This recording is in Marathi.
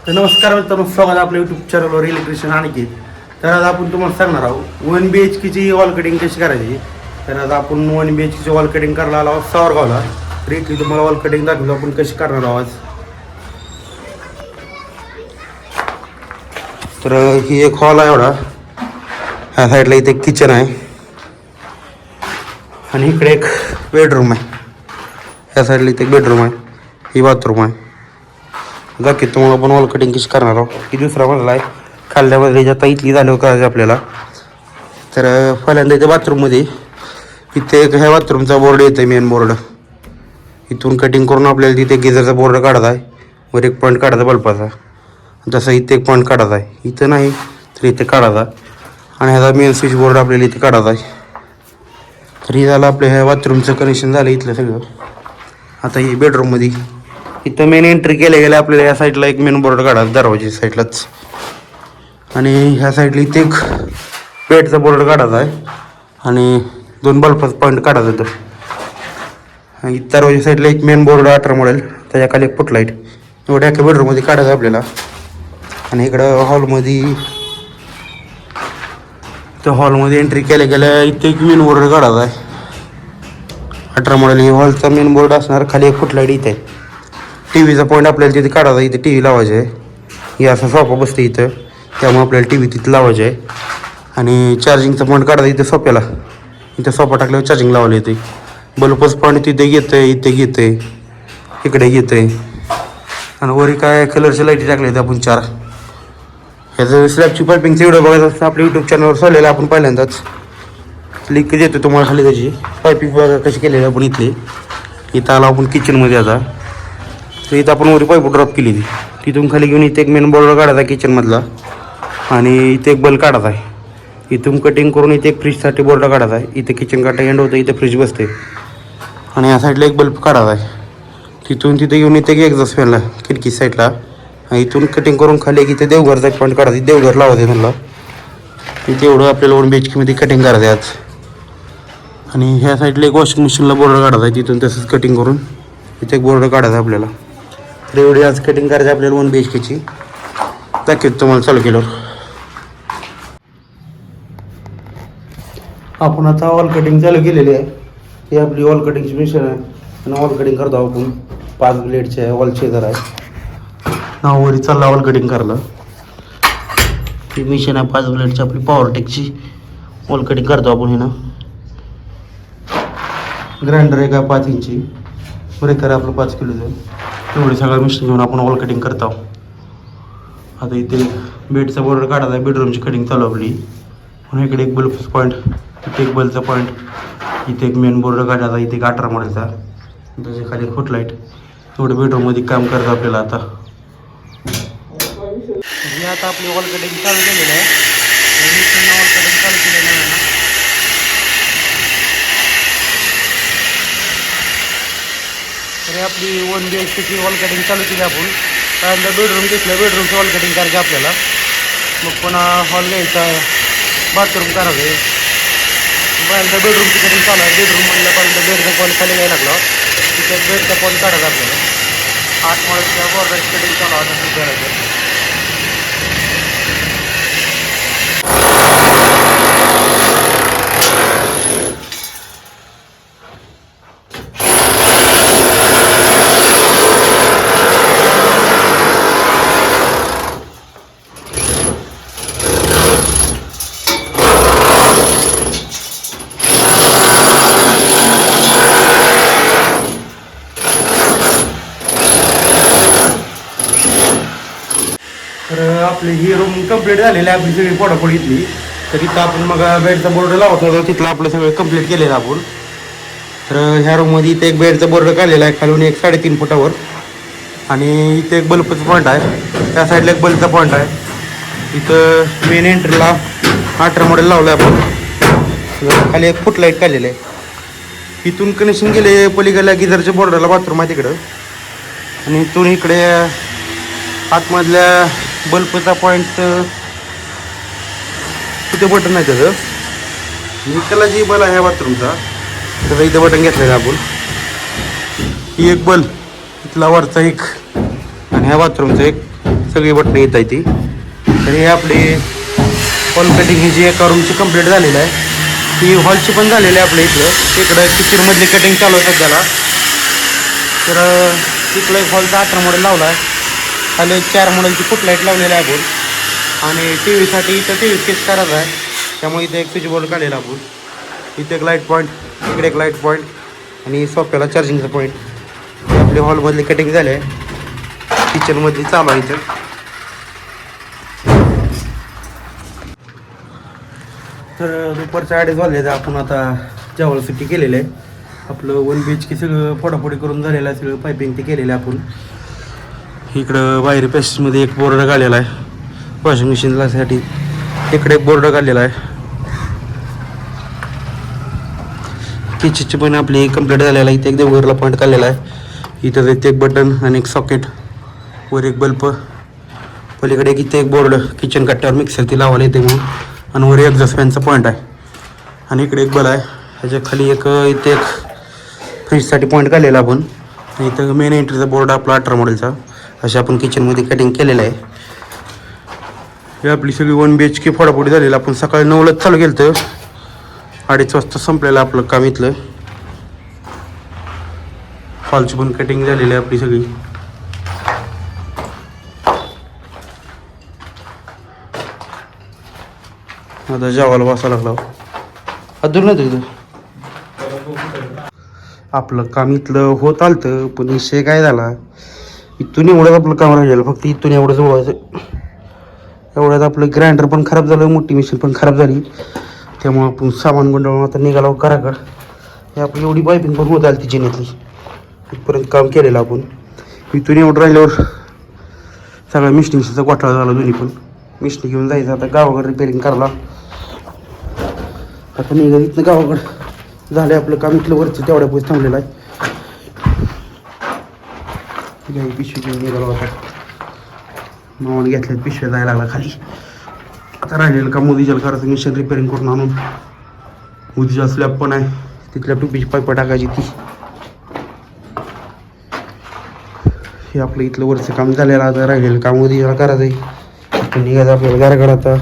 तर नमस्कार मित्रांनो, स्वागत आपल्या यूट्यूब चॅनलवर इलेक्ट्रिशियन अनिकेत. तर आज आपण तुम्हाला सांगणार आहोत 1 BHKची वॉल कटिंग कशी करायची. तर आज आपण 1 BHKची वॉल कटिंग करायला आलो आहोत सावरगावला. तर इथली तुम्हाला वॉल कटिंग दाखवतो आपण कशी करणार आहोत. तर ही एक हॉल आहे एवढा. ह्या साईडला इथे एक किचन आहे आणि इकडे एक बेडरूम आहे. ह्या साईडला इथे एक बेडरूम आहे, ही बाथरूम आहे. बाकी तुम्हाला आपण वॉल कटिंग कशी करणार आहोत. ही दुसरा मजला आहे, खाल्ल्यामध्ये आता इथली झाल्यावर करायची आपल्याला. तर पहिल्यांदा इथे बाथरूममध्ये इथे एक ह्या बाथरूमचा बोर्ड येतो आहे, मेन बोर्ड. इथून कटिंग करून आपल्याला तिथे गिझरचा बोर्ड काढायचा आहे. वर एक पॉईंट काढायचा बल्बाचा, जसं इथे एक पॉईंट काढायचा आहे. इथं नाही तर इथे काढायचा. आणि ह्याचा मेन स्विच बोर्ड आपल्याला इथे काढायचा आहे. तर हे झालं आपल्या ह्या बाथरूमचं कनेक्शन झालं इथलं सगळं. आता ही बेडरूममध्ये इथं मेन एंट्री केल्या गेल्या आपल्याला या साईडला एक मेन बोर्ड काढायचा दरवाजा साईडलाच. आणि ह्या साईडला इथे एक बेडचा बोर्ड काढायचा आहे आणि 2 बल्बाचा पॉईंट काढायचा होतं. आणि दरवाजा साईडला एक मेन बोर्ड 18 मॉडेल, त्याच्या खाली एक फुटलाईट. एवढ्या एका बेडरूममध्ये काढायचं आपल्याला. आणि इकडं हॉलमध्ये एंट्री केल्या गेल्या इथे एक मेन बोर्ड काढायचा आहे 18 मॉडेल. ही हॉलचा मेन बोर्ड असणार. खाली एक फुटलाईट इथे आहे. टी व्हीचा पॉईंट आपल्याला तिथे काढायचा. इथे टी व्ही लावायचा आहे. हे असा सोफा बसते इथं, त्यामुळे आपल्याला टी व्ही तिथे लावायचे आहे. आणि चार्जिंगचा पॉईंट काढायचा इथे सोप्याला. इथे सोफा टाकल्यावर चार्जिंग लावलं येते. बल्बच पॉईंट तिथे घेतं आहे, इथे घेतं आहे, इकडे घेतं आहे. आणि वरी काय कलरच्या लाईटी टाकल्या आहेत आपण 4. ह्याचं स्लॅबची पायपिंगचं व्हिडिओ बघायचं असतं आपल्या यूट्यूब चॅनलवर चाललेलं आपण पहिल्यांदाच. लिंक देतो तुम्हाला खाली त्याची. पायपिंग बघा कशी केलेली आपण इथली. इथं आला आपण किचनमध्ये आता. तर इथं आपण वरी पाईप ड्रॉप केली तिथून खाली घेऊन इथे एक मेन बोर्ड काढायचा किचनमधला. आणि इथे एक बल्ब काढायचा आहे. इथून कटिंग करून इथे एक फ्रीजसाठी बोर्ड काढायचा आहे. इथे किचन काटा एंड होतं, इथे फ्रीज बसते. आणि या साईडला एक बल्ब काढायचा आहे. तिथून तिथे घेऊन इथे एक एक्झॉस्ट फॅनला खिडकी साईडला. इथून कटिंग करून खाली एक इथे देवघरचा एक पॉईंट काढायचा. देवघर लावायचं म्हणला. इथे एवढं आपल्याला 1 BHKमध्ये कटिंग करायचं आहे आज. आणि ह्या साईडला एक वॉशिंग मशीनला बोर्ड काढायचा आहे. तिथून तसंच कटिंग करून इथे एक बोर्ड काढायचा आपल्याला. तर एवढी आज कटिंग करायची आपल्याला 1 BHKची. दाखवतो तुम्हाला चालू केल्यावर. आपण आता वॉल कटिंग चालू केलेली आहे. ही आपली वॉल कटिंगची मशीन आहे. आणि वॉल कटिंग करतो आपण 5 ब्लेडच्या वॉल शेजार आहे. नावावरी चालला वॉल कटिंग करायला. ही मशीन आहे 5 ब्लेडची आपली पॉवरटेकची. वॉल कटिंग करतो आपण हे ना. ग्राइंडर आहे का 5 इंची. ब्रेकर आपलं 5 किलोचं. एवढे सगळं मशीन घेऊन आपण वॉल कटिंग करतो. आता इथे बेडचा बोर्ड काढायचा आहे. बेडरूमची कटिंग चालू आपली. म्हणून इकडे एक बल्बचा पॉईंट, इथे एक बल्बचा पॉईंट, इथे एक मेन बोर्ड काढायचा. इथे एक 18 मॉडेलचा, त्याच्या खाली एक फुटलाईट. एवढं बेडरूममध्ये काम करतं आपल्याला आता. हे आता आपली वॉल कटिंग चालू केलेलं आहे. वॉल कटिंग चालू केलेलं आहे ना. तर आपली 1 BHKची वॉल कटिंग चालू केली आपण. पहिल्यांदा बेडरूम घेतलं, बेडरूमचं वॉल कटिंग करायचं आपल्याला. मग पुन्हा हॉल घ्यायचा, बाथरूम करायचं. पहिल्यांदा बेडरूमची कटिंग चालू आहे. बेडरूम म्हणलं पहिल्यांदा बेडचा पॉईंट खाली घ्यायला लागला. तिथे बेडचा पॉईंट काढायचा आपल्याला. 8 मॉडेलच्या बोर्डाची कटिंग चालू आहे. तसंच करायचं. तर आपली ही रूम कंप्लीट झालेली आहे. आपली सगळी फोडाफोडी इथली. तर इथं आपण मग बेडचा बोर्ड लावत होतो, तिथलं आपलं सगळं कंप्लीट केलेलं आपण. तर ह्या रूममध्ये इथे एक बेडचा बोर्ड काढलेला आहे खालून एक 3.5 फुटावर. आणि इथे एक बल्बचा पॉईंट आहे. त्या साईडला एक बल्बचा पॉईंट आहे. इथं मेन एंट्रीला 18 मॉडेल लावलं आहे आपण. खाली एक फुटलाईट काढलेलं आहे. इथून कनेक्शन गेले पलीकडल्या गिझरच्या बोर्डाला बाथरूम आहे तिकडं. आणि इथून इकडे आतमधल्या बल्बचा पॉईंट तिथे बटन आहे त्याचं. त्याला जी बल आहे बाथरूमचा त्याचा इथे बटन घेतलेलं आपण. ही एक बल्ब इथला वरचा एक आणि ह्या बाथरूमचा एक सगळी बटणं येत आहे ती. तर हे आपली हॉल कटिंग ही जी एका रूमची कंप्लीट झालेली आहे ती हॉलची पण झालेली आहे आपल्या इकडं किचनमधली कटिंग चालू आहे सध्याला. तर तिकडं एक हॉलचा 18 मॉडेल लावला आहे. खाली 4 मॉडेलची फुट लाईट लावलेली आहे आपण. आणि टी व्हीसाठी इथं टी व्ही स्केच करायचा आहे त्यामुळे इथे एक स्विच बोर्ड काढलेला आपण. इथे एक लाईट पॉईंट, इकडे एक लाईट पॉईंट आणि सोफ्याला चार्जिंगचा पॉईंट. आपली हॉलमधली कटिंग झाली आहे. किचनमधली चालू आहे इथं. तर दुपारच्या 2:30 वाजले तर आपण आता जेवायला सुट्टी केलेलं आहे. आपलं 1 BHK सगळं फोडाफोडी करून झालेलं आहे. सगळं पायपिंग ते केलेलं आहे आपण. इकडं बाहेर पॅसेजमध्ये एक बोर्ड काढलेला आहे वॉशिंग मशीनसाठी. इकडे एक बोर्ड काढलेला आहे. किचनची पण आपली कंप्लीट झालेला आहे. इथे एक देवघरला पॉईंट काढलेला आहे. इथं इथे एक बटन आणि एक सॉकेट, वर एक बल्ब, पलीकडे इथे एक बोर्ड किचन कट्ट्यावर मिक्सर ती लावायला येते म्हणून, आणि वर एक्झॉस्ट फॅनचा पॉईंट आहे. आणि इकडे एक बल आहे. ह्याच्या खाली इथे एक फ्रीजसाठी पॉईंट काढलेला आपण. इथं मेन एंट्रीचा बोर्ड आपला 18 मॉडेलचा. अशा आपण किचनमध्ये कटिंग केलेलं आहे. हे आपली सगळी 1 BHK फोडाफोडी झालेलं. आपण सकाळी 9लाच चालू केलं तर 2:30 वाजता संपलेलं आपलं काम इथलं. हॉलची पण कटिंग झालेली आहे आपली सगळी. आता जेवायला बसायला लागला. अजून नाही तिथं आपलं काम इथलं होत आलतं, पण विषय काय झाला, इथून एवढंच आपलं काम राहिलेलं. फक्त इथून एवढंच ओळायचं. एवढ्यात आपलं ग्राइंडर पण खराब झालं, मोठी मशीन पण खराब झाली. त्यामुळं आपण सामान गुंडाळून आता निघालो घराकडं. हे आपली एवढी पायपिंग पण होत आली ती जिन्यातली. इथपर्यंत काम केलेलं आपण. इथून एवढं राहिल्यावर सगळ्या मिस्टिंगचा घोटाळा झाला. दोन्ही पण मिस्टी घेऊन जायचं आता गावाकडे रिपेअरिंग करायला. आता निघा इथनं गावाकडं झालं आपलं काम. इथलं वरचं तेवढ्या पैसे थांबलेलं आहे. पिशवी घेऊन निघालो आता. मावून घेतल्यात पिशव्या जायला लागला खाली. आता राहिलेलं काम उद्याला करायचं. मिशन रिपेअरिंग करून आणून उद्याचा स्लॅब पण आहे, तिथल्या टुपीची पाईप टाकायची ती. हे आपलं इथलं वरचं काम झालेलं. आता राहिलेलं काम उद्याला करायचं आहे. निघायचं आपल्याला घराकडं आता.